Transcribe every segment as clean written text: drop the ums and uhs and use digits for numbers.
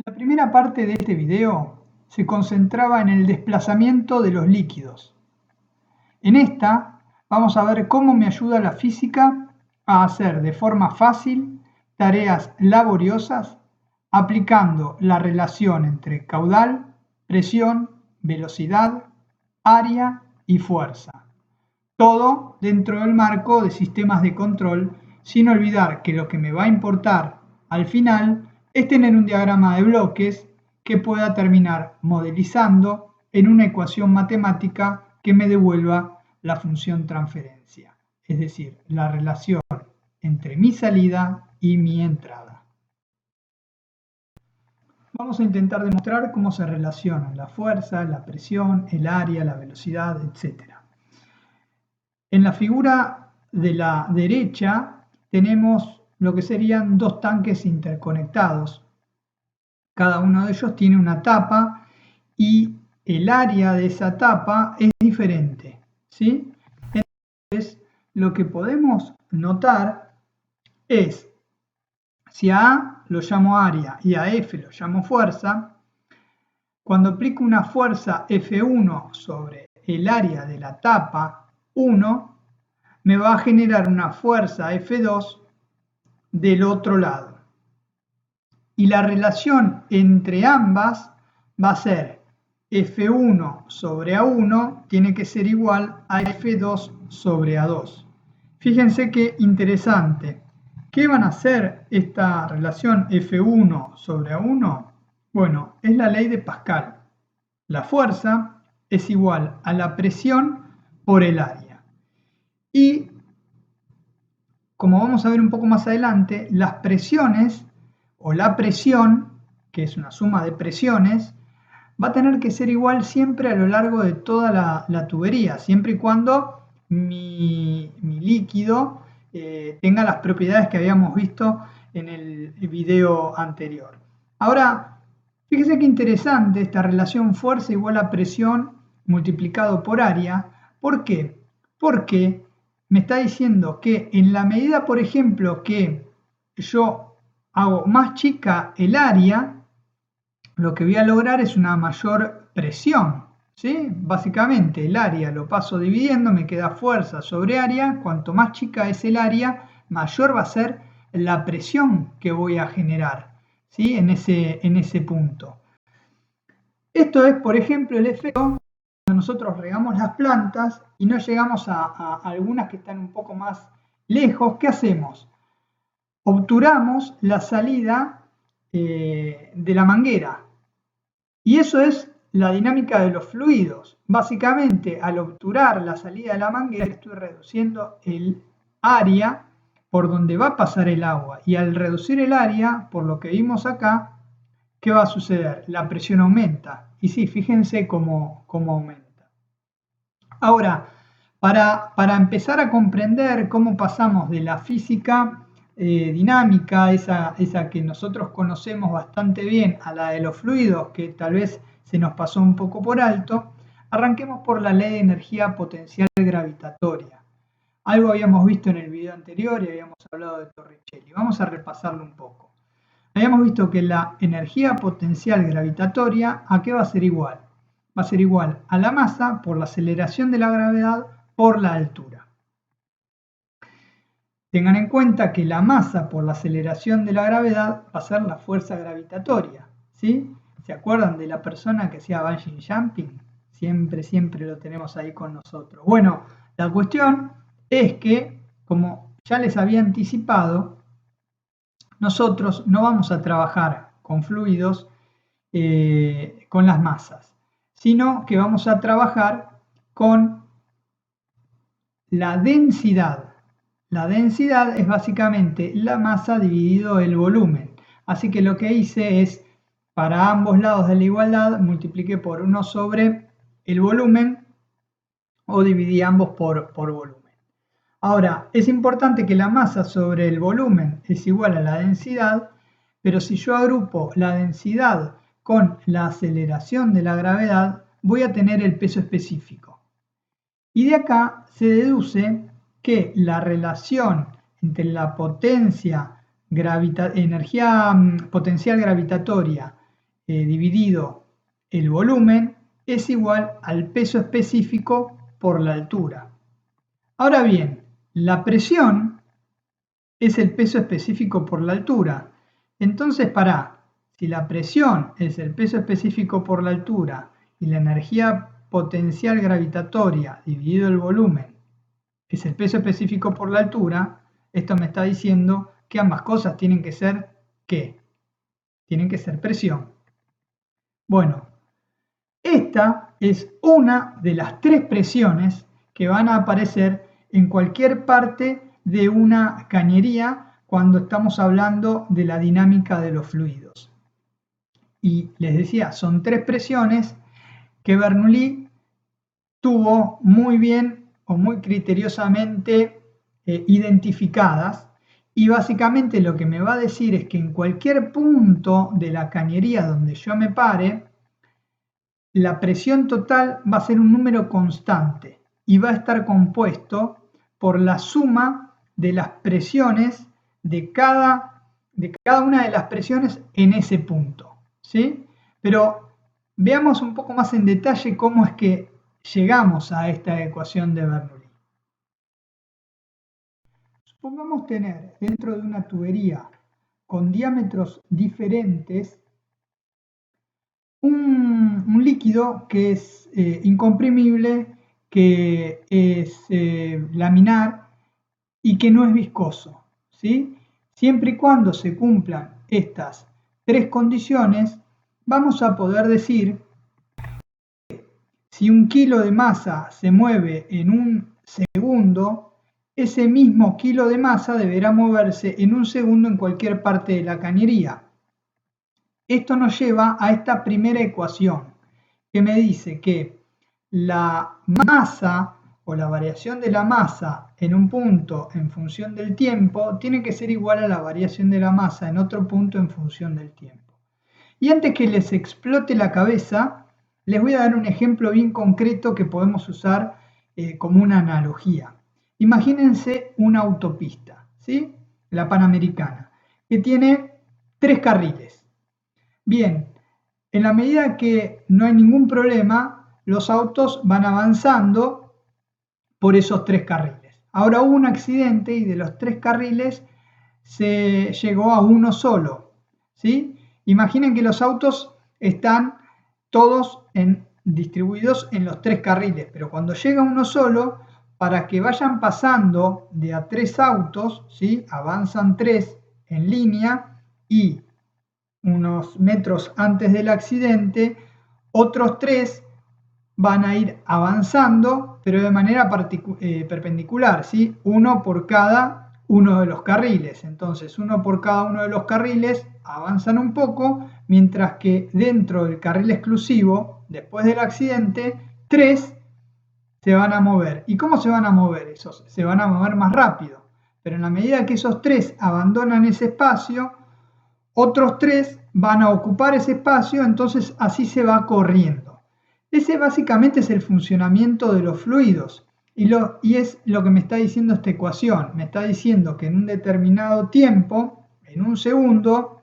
La primera parte de este video se concentraba en el desplazamiento de los líquidos. En esta vamos a ver cómo me ayuda la física a hacer de forma fácil tareas laboriosas aplicando la relación entre caudal, presión, velocidad, área y fuerza. Todo dentro del marco de sistemas de control, sin olvidar que lo que me va a importar al final es tener un diagrama de bloques que pueda terminar modelizando en una ecuación matemática que me devuelva la función transferencia, es decir, la relación entre mi salida y mi entrada. Vamos a intentar demostrar cómo se relacionan la fuerza, la presión, el área, la velocidad, etc. En la figura de la derecha tenemos lo que serían dos tanques interconectados. Cada uno de ellos tiene una tapa y el área de esa tapa es diferente, ¿sí? Entonces, lo que podemos notar es, si a A lo llamo área y a F lo llamo fuerza, cuando aplico una fuerza F1 sobre el área de la tapa 1, me va a generar una fuerza F2 del otro lado. Y la relación entre ambas va a ser F1 sobre A1 tiene que ser igual a F2 sobre A2. Fíjense qué interesante. ¿Qué van a hacer esta relación F1 sobre A1? Bueno, es la ley de Pascal. La fuerza es igual a la presión por el área. Y, como vamos a ver un poco más adelante, las presiones o la presión, que es una suma de presiones, va a tener que ser igual siempre a lo largo de toda la tubería, siempre y cuando mi líquido tenga las propiedades que habíamos visto en el video anterior. Ahora, fíjese qué interesante esta relación fuerza igual a presión multiplicado por área. ¿Por qué? Porque me está diciendo que en la medida, por ejemplo, que yo hago más chica el área, lo que voy a lograr es una mayor presión, ¿sí? Básicamente el área lo paso dividiendo, me queda fuerza sobre área, cuanto más chica es el área, mayor va a ser la presión que voy a generar, ¿sí? en ese punto. Esto es, por ejemplo, el efecto cuando nosotros regamos las plantas y no llegamos a algunas que están un poco más lejos. ¿Qué hacemos? Obturamos la salida de la manguera. Y eso es la dinámica de los fluidos. Básicamente, al obturar la salida de la manguera, estoy reduciendo el área por donde va a pasar el agua. Y al reducir el área, por lo que vimos acá, ¿qué va a suceder? La presión aumenta. Y sí, fíjense cómo aumenta. Ahora, para empezar a comprender cómo pasamos de la física dinámica, esa que nosotros conocemos bastante bien, a la de los fluidos, que tal vez se nos pasó un poco por alto, arranquemos por la ley de energía potencial gravitatoria. Algo habíamos visto en el video anterior y habíamos hablado de Torricelli. Vamos a repasarlo un poco. Habíamos visto que la energía potencial gravitatoria, ¿a qué va a ser igual? Va a ser igual a la masa por la aceleración de la gravedad por la altura. Tengan en cuenta que la masa por la aceleración de la gravedad va a ser la fuerza gravitatoria, ¿sí? ¿Se acuerdan de la persona que hacía bungee jumping? Siempre lo tenemos ahí con nosotros. Bueno, la cuestión es que, como ya les había anticipado, nosotros no vamos a trabajar con fluidos con las masas, sino que vamos a trabajar con la densidad. La densidad es básicamente la masa dividido el volumen. Así que lo que hice es, para ambos lados de la igualdad, multipliqué por 1 sobre el volumen o dividí ambos por volumen. Ahora, es importante que la masa sobre el volumen es igual a la densidad, pero si yo agrupo la densidad con la aceleración de la gravedad, voy a tener el peso específico. Y de acá se deduce que la relación entre la energía potencial gravitatoria dividido el volumen es igual al peso específico por la altura. Ahora bien, la presión es el peso específico por la altura. Entonces, si la presión es el peso específico por la altura y la energía potencial gravitatoria dividido el volumen es el peso específico por la altura, esto me está diciendo que ambas cosas tienen que ser ¿qué? Tienen que ser presión. Bueno, esta es una de las tres presiones que van a aparecer en cualquier parte de una cañería cuando estamos hablando de la dinámica de los fluidos. Y les decía, son tres presiones que Bernoulli tuvo muy bien o muy criteriosamente identificadas, y básicamente lo que me va a decir es que en cualquier punto de la cañería donde yo me pare, la presión total va a ser un número constante y va a estar compuesto por la suma de las presiones de cada una de las presiones en ese punto, ¿sí? Pero veamos un poco más en detalle cómo es que llegamos a esta ecuación de Bernoulli. Supongamos tener dentro de una tubería con diámetros diferentes un líquido que es incomprimible, que es laminar y que no es viscoso, ¿sí? Siempre y cuando se cumplan estas tres condiciones, vamos a poder decir si un kilo de masa se mueve en un segundo, ese mismo kilo de masa deberá moverse en un segundo en cualquier parte de la cañería. Esto nos lleva a esta primera ecuación que me dice que la masa o la variación de la masa en un punto en función del tiempo tiene que ser igual a la variación de la masa en otro punto en función del tiempo. Y antes que les explote la cabeza, les voy a dar un ejemplo bien concreto que podemos usar como una analogía. Imagínense una autopista, ¿sí? La Panamericana, que tiene 3 carriles. Bien, en la medida que no hay ningún problema, los autos van avanzando por esos 3 carriles. Ahora hubo un accidente y de los 3 carriles se llegó a uno solo, ¿sí? Imaginen que los autos están todos distribuidos en los 3 carriles, pero cuando llega uno solo, para que vayan pasando de a 3 autos, ¿sí? Avanzan 3 en línea y unos metros antes del accidente, otros 3 van a ir avanzando, pero de manera perpendicular, ¿sí? Uno por cada uno de los carriles. Entonces, uno por cada uno de los carriles avanzan un poco, mientras que dentro del carril exclusivo, después del accidente, 3 se van a mover. ¿Y cómo se van a mover esos? Se van a mover más rápido. Pero en la medida que esos 3 abandonan ese espacio, otros 3 van a ocupar ese espacio, entonces así se va corriendo. Ese básicamente es el funcionamiento de los fluidos y es lo que me está diciendo esta ecuación. Me está diciendo que en un determinado tiempo, en un segundo,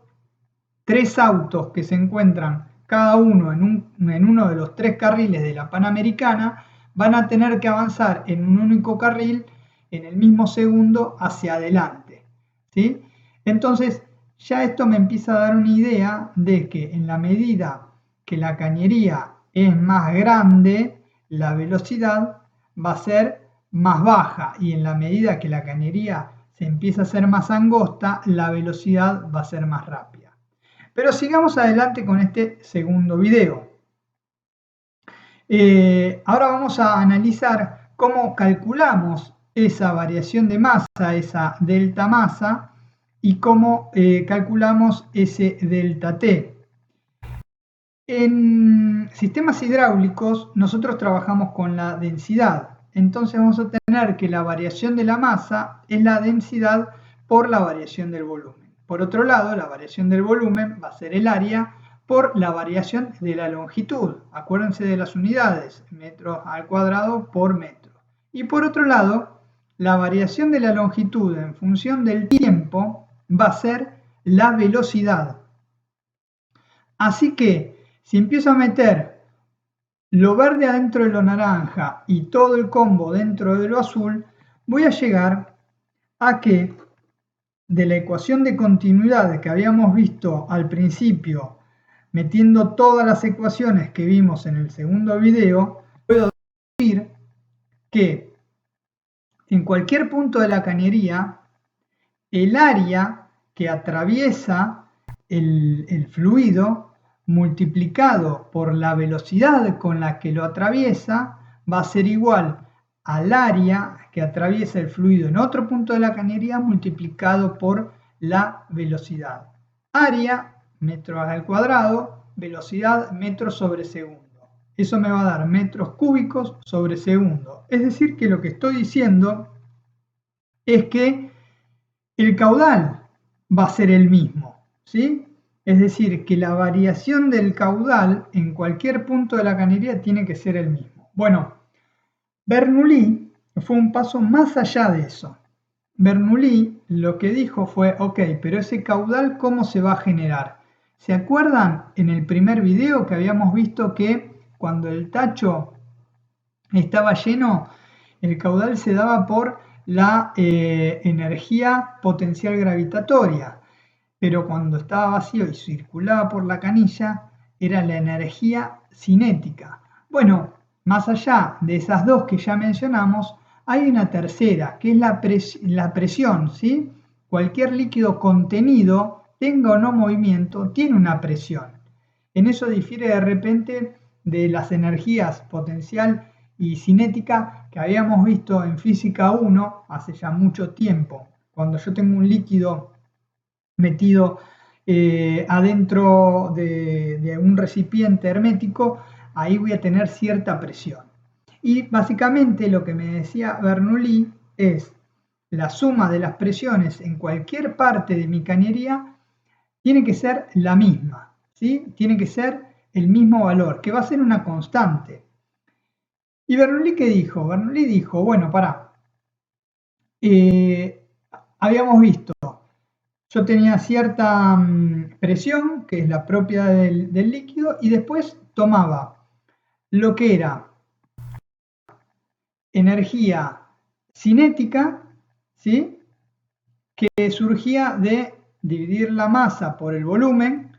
3 autos que se encuentran cada uno en uno de los 3 carriles de la Panamericana van a tener que avanzar en un único carril en el mismo segundo hacia adelante, ¿sí? Entonces, ya esto me empieza a dar una idea de que en la medida que la cañería es más grande, la velocidad va a ser más baja, y en la medida que la cañería se empieza a hacer más angosta, la velocidad va a ser más rápida. Pero sigamos adelante con este segundo video. Ahora vamos a analizar cómo calculamos esa variación de masa, esa delta masa, y cómo calculamos ese delta T. En sistemas hidráulicos nosotros trabajamos con la densidad, entonces vamos a tener que la variación de la masa es la densidad por la variación del volumen. Por otro lado, la variación del volumen va a ser el área por la variación de la longitud. Acuérdense de las unidades, metros al cuadrado por metro. Y por otro lado, la variación de la longitud en función del tiempo va a ser la velocidad. Así que si empiezo a meter lo verde adentro de lo naranja y todo el combo dentro de lo azul, voy a llegar a que de la ecuación de continuidad que habíamos visto al principio, metiendo todas las ecuaciones que vimos en el segundo video, puedo decir que en cualquier punto de la cañería, el área que atraviesa el fluido multiplicado por la velocidad con la que lo atraviesa va a ser igual al área que atraviesa el fluido en otro punto de la cañería multiplicado por la velocidad. Área, metros al cuadrado, velocidad, metros sobre segundo. Eso me va a dar metros cúbicos sobre segundo. Es decir, que lo que estoy diciendo es que el caudal va a ser el mismo, ¿sí? Es decir, que la variación del caudal en cualquier punto de la cañería tiene que ser el mismo. Bueno, Bernoulli fue un paso más allá de eso. Bernoulli lo que dijo fue, ok, pero ese caudal, ¿cómo se va a generar? ¿Se acuerdan en el primer video que habíamos visto que cuando el tacho estaba lleno, el caudal se daba por la energía potencial gravitatoria, pero cuando estaba vacío y circulaba por la canilla, era la energía cinética. Bueno, más allá de esas dos que ya mencionamos, hay una tercera, que es la presión, ¿sí? Cualquier líquido contenido, tenga o no movimiento, tiene una presión. En eso difiere de repente de las energías potencial y cinética que habíamos visto en física 1 hace ya mucho tiempo. Cuando yo tengo un líquido metido adentro de un recipiente hermético, ahí voy a tener cierta presión. Y básicamente lo que me decía Bernoulli es la suma de las presiones en cualquier parte de mi cañería tiene que ser la misma, ¿sí? Tiene que ser el mismo valor, que va a ser una constante. ¿Y Bernoulli qué dijo? Bernoulli dijo, bueno, habíamos visto, yo tenía cierta presión, que es la propia del líquido, y después tomaba lo que era energía cinética, ¿sí? Que surgía de dividir la masa por el volumen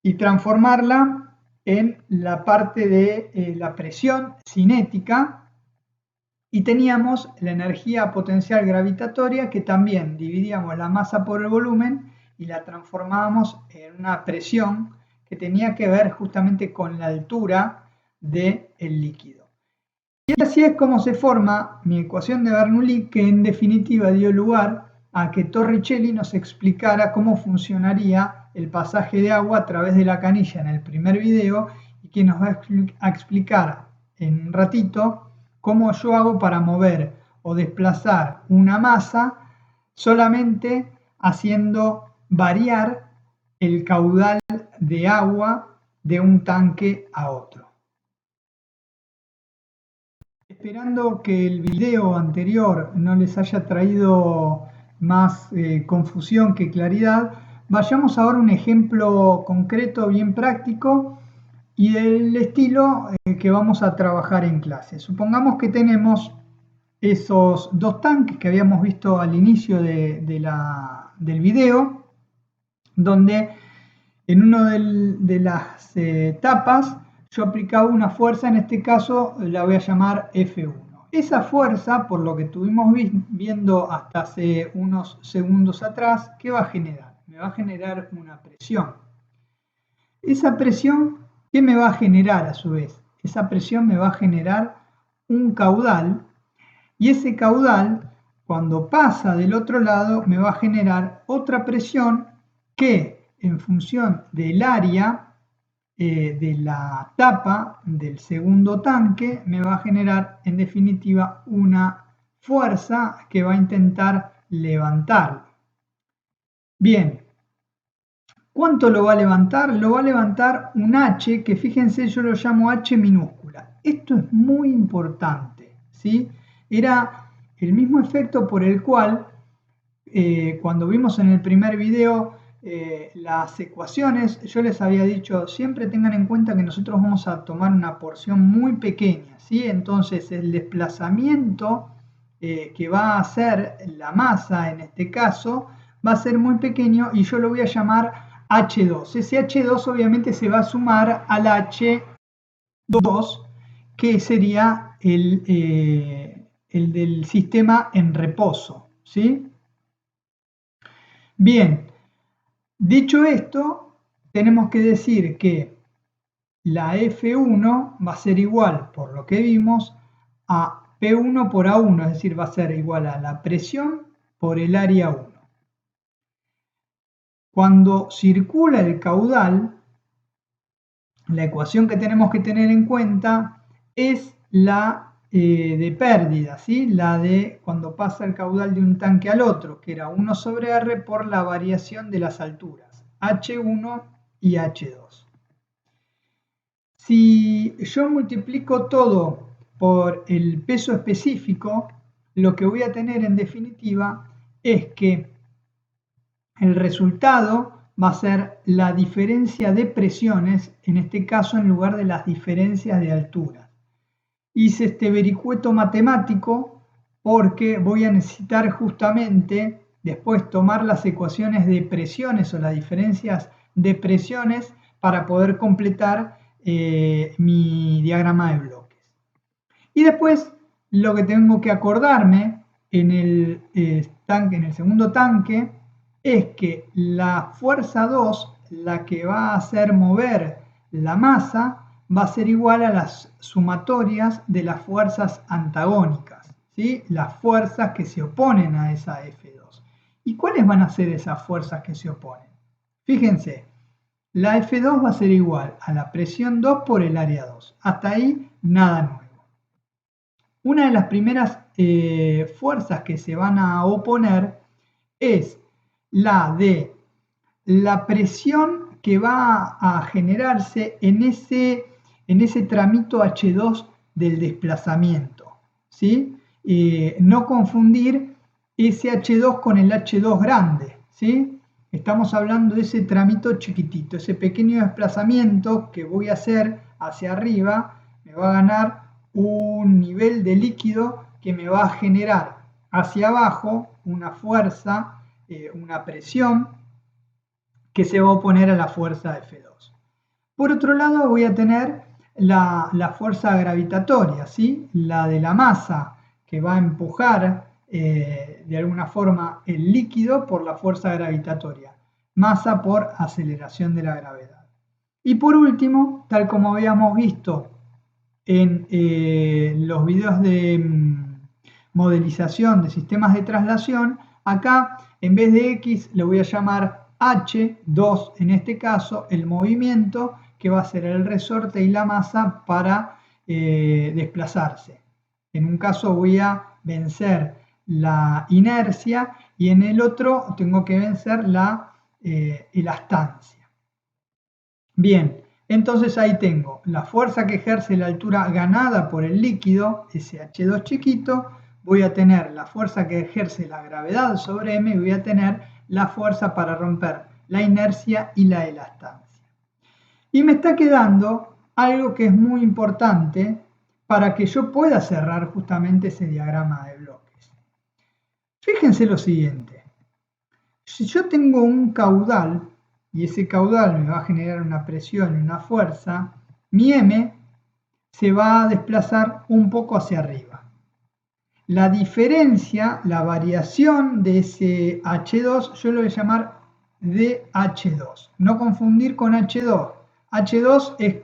y transformarla en la parte de la presión cinética, y teníamos la energía potencial gravitatoria, que también dividíamos la masa por el volumen y la transformábamos en una presión que tenía que ver justamente con la altura del líquido. Y así es como se forma mi ecuación de Bernoulli, que en definitiva dio lugar a que Torricelli nos explicara cómo funcionaría el pasaje de agua a través de la canilla en el primer video, y que nos va a explicar en un ratito cómo yo hago para mover o desplazar una masa solamente haciendo variar el caudal de agua de un tanque a otro. Esperando que el video anterior no les haya traído más confusión que claridad, vayamos ahora a un ejemplo concreto bien práctico y del estilo que vamos a trabajar en clase. Supongamos que tenemos esos dos tanques que habíamos visto al inicio del video, donde en una de las tapas yo aplicaba una fuerza, en este caso la voy a llamar F1. Esa fuerza, por lo que estuvimos viendo hasta hace unos segundos atrás, ¿qué va a generar? Me va a generar una presión. Esa presión, ¿qué me va a generar a su vez? Esa presión me va a generar un caudal, y ese caudal, cuando pasa del otro lado, me va a generar otra presión que, en función del área de la tapa del segundo tanque, me va a generar en definitiva una fuerza que va a intentar levantarlo. Bien, ¿cuánto lo va a levantar? Lo va a levantar un H, que fíjense, yo lo llamo H minúscula. Esto es muy importante, ¿sí? Era el mismo efecto por el cual cuando vimos en el primer video las ecuaciones, yo les había dicho, siempre tengan en cuenta que nosotros vamos a tomar una porción muy pequeña, ¿sí? Entonces el desplazamiento que va a hacer la masa en este caso va a ser muy pequeño y yo lo voy a llamar H2. Ese H2 obviamente se va a sumar al H2 que sería el del sistema en reposo, ¿sí? Bien, dicho esto, tenemos que decir que la F1 va a ser igual, por lo que vimos, a P1 por A1, es decir, va a ser igual a la presión por el área 1. Cuando circula el caudal, la ecuación que tenemos que tener en cuenta es la de pérdida, ¿sí? La de cuando pasa el caudal de un tanque al otro, que era 1 sobre R por la variación de las alturas, H1 y H2. Si yo multiplico todo por el peso específico, lo que voy a tener en definitiva es que el resultado va a ser la diferencia de presiones, en este caso en lugar de las diferencias de altura. Hice este vericueto matemático porque voy a necesitar justamente después tomar las ecuaciones de presiones o las diferencias de presiones para poder completar mi diagrama de bloques. Y después lo que tengo que acordarme en el tanque, en el segundo tanque, es que la fuerza 2, la que va a hacer mover la masa, va a ser igual a las sumatorias de las fuerzas antagónicas, ¿sí? Las fuerzas que se oponen a esa F2. ¿Y cuáles van a ser esas fuerzas que se oponen? Fíjense, la F2 va a ser igual a la presión 2 por el área 2. Hasta ahí nada nuevo. Una de las primeras fuerzas que se van a oponer es la de la presión que va a generarse en ese tramito H2 del desplazamiento, ¿sí? No confundir ese H2 con el H2 grande, ¿sí? Estamos hablando de ese tramito chiquitito, ese pequeño desplazamiento que voy a hacer hacia arriba, me va a ganar un nivel de líquido que me va a generar hacia abajo una fuerza, una presión que se va a oponer a la fuerza F2. Por otro lado voy a tener la fuerza gravitatoria, ¿sí? La de la masa que va a empujar de alguna forma el líquido por la fuerza gravitatoria, masa por aceleración de la gravedad. Y por último, tal como habíamos visto en los videos de modelización de sistemas de traslación, acá en vez de X le voy a llamar H2, en este caso el movimiento que va a ser el resorte y la masa para desplazarse. En un caso voy a vencer la inercia y en el otro tengo que vencer la elastancia. Bien, entonces ahí tengo la fuerza que ejerce la altura ganada por el líquido, ese H2 chiquito, voy a tener la fuerza que ejerce la gravedad sobre M y voy a tener la fuerza para romper la inercia y la elastancia. Y me está quedando algo que es muy importante para que yo pueda cerrar justamente ese diagrama de bloques. Fíjense lo siguiente, si yo tengo un caudal y ese caudal me va a generar una presión y una fuerza, mi M se va a desplazar un poco hacia arriba. La diferencia, la variación de ese H2, yo lo voy a llamar dH2. No confundir con H2. H2 es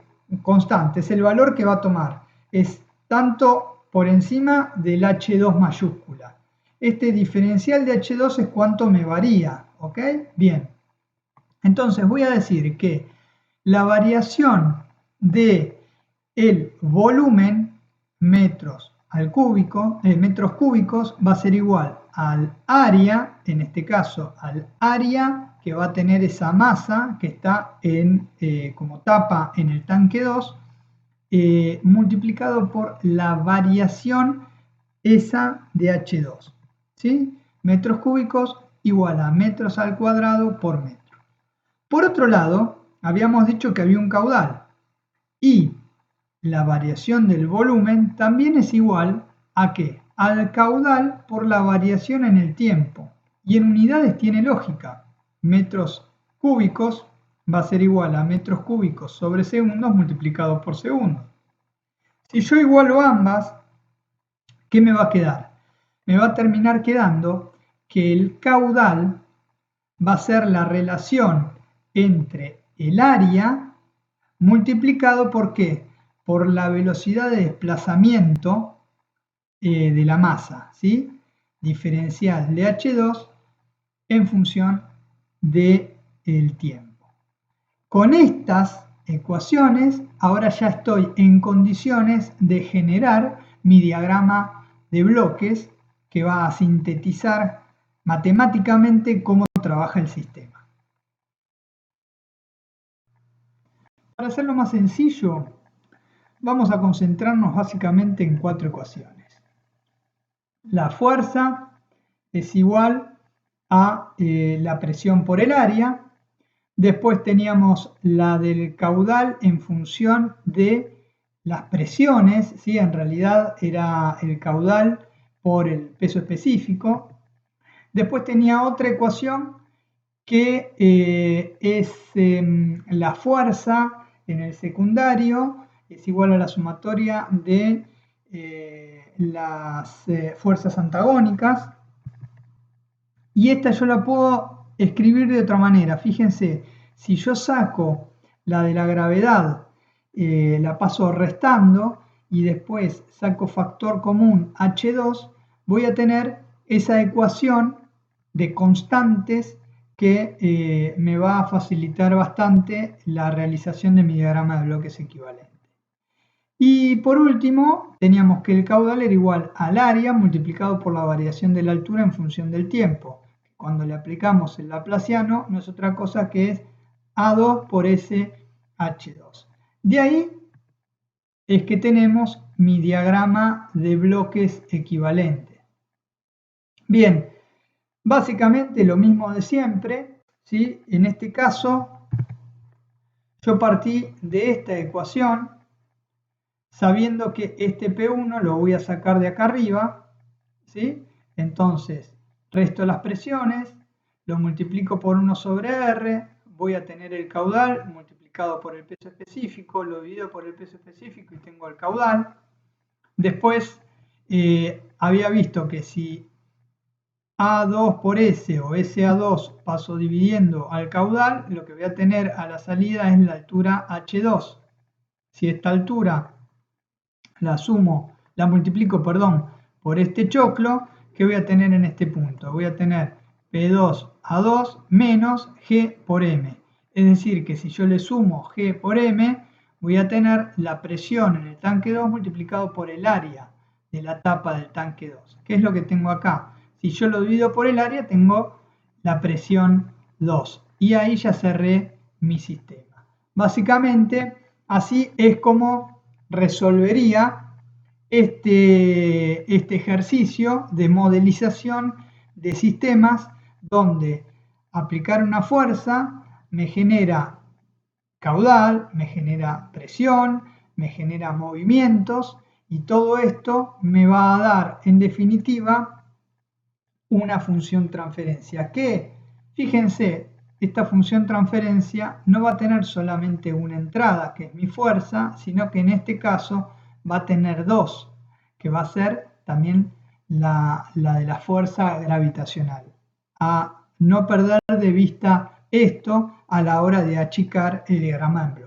constante, es el valor que va a tomar. Es tanto por encima del H2 mayúscula. Este diferencial de H2 es cuánto me varía, ¿ok? Bien. Entonces voy a decir que la variación de el volumen metros cúbicos va a ser igual al área, en este caso al área que va a tener esa masa que está como tapa en el tanque 2, multiplicado por la variación esa de H2, ¿sí? Metros cúbicos igual a metros al cuadrado por metro. Por otro lado, habíamos dicho que había un caudal y la variación del volumen también es igual ¿a qué? Al caudal por la variación en el tiempo. Y en unidades tiene lógica. Metros cúbicos va a ser igual a metros cúbicos sobre segundos multiplicado por segundos. Si yo igualo ambas, ¿qué me va a quedar? Me va a terminar quedando que el caudal va a ser la relación entre el área multiplicado por ¿qué? Por la velocidad de desplazamiento de la masa, ¿sí? Diferencial de H2 en función del tiempo. Con estas ecuaciones, ahora ya estoy en condiciones de generar mi diagrama de bloques que va a sintetizar matemáticamente cómo trabaja el sistema. Para hacerlo más sencillo, vamos a concentrarnos básicamente en 4 ecuaciones. La fuerza es igual a la presión por el área. Después teníamos la del caudal en función de las presiones, ¿sí? En realidad era el caudal por el peso específico. Después tenía otra ecuación que es la fuerza en el secundario, es igual a la sumatoria de las fuerzas antagónicas. Y esta yo la puedo escribir de otra manera. Fíjense, si yo saco la de la gravedad, la paso restando y después saco factor común H2, voy a tener esa ecuación de constantes que me va a facilitar bastante la realización de mi diagrama de bloques equivalente. Y por último, teníamos que el caudal era igual al área multiplicado por la variación de la altura en función del tiempo. Cuando le aplicamos el laplaciano no es otra cosa que es A2 por SH2. De ahí es que tenemos mi diagrama de bloques equivalente. Bien, básicamente lo mismo de siempre, ¿sí? En este caso yo partí de esta ecuación sabiendo que este P1 lo voy a sacar de acá arriba, ¿sí? Entonces, resto las presiones, lo multiplico por 1 sobre R, voy a tener el caudal multiplicado por el peso específico, lo divido por el peso específico y tengo el caudal. Después, había visto que si A2 por S o SA2 paso dividiendo al caudal, lo que voy a tener a la salida es la altura H2. Si esta altura la multiplico, por este choclo, ¿qué voy a tener en este punto? Voy a tener P2A2 menos G por M. Es decir, que si yo le sumo G por M, voy a tener la presión en el tanque 2 multiplicado por el área de la tapa del tanque 2. ¿Qué es lo que tengo acá? Si yo lo divido por el área, tengo la presión 2. Y ahí ya cerré mi sistema. Básicamente, así es como resolvería este ejercicio de modelización de sistemas donde aplicar una fuerza me genera caudal, me genera presión, me genera movimientos y todo esto me va a dar en definitiva una función transferencia que, fíjense, esta función transferencia no va a tener solamente una entrada, que es mi fuerza, sino que en este caso va a tener dos, que va a ser también la de la fuerza gravitacional. A no perder de vista esto a la hora de achicar el diagrama en bloques.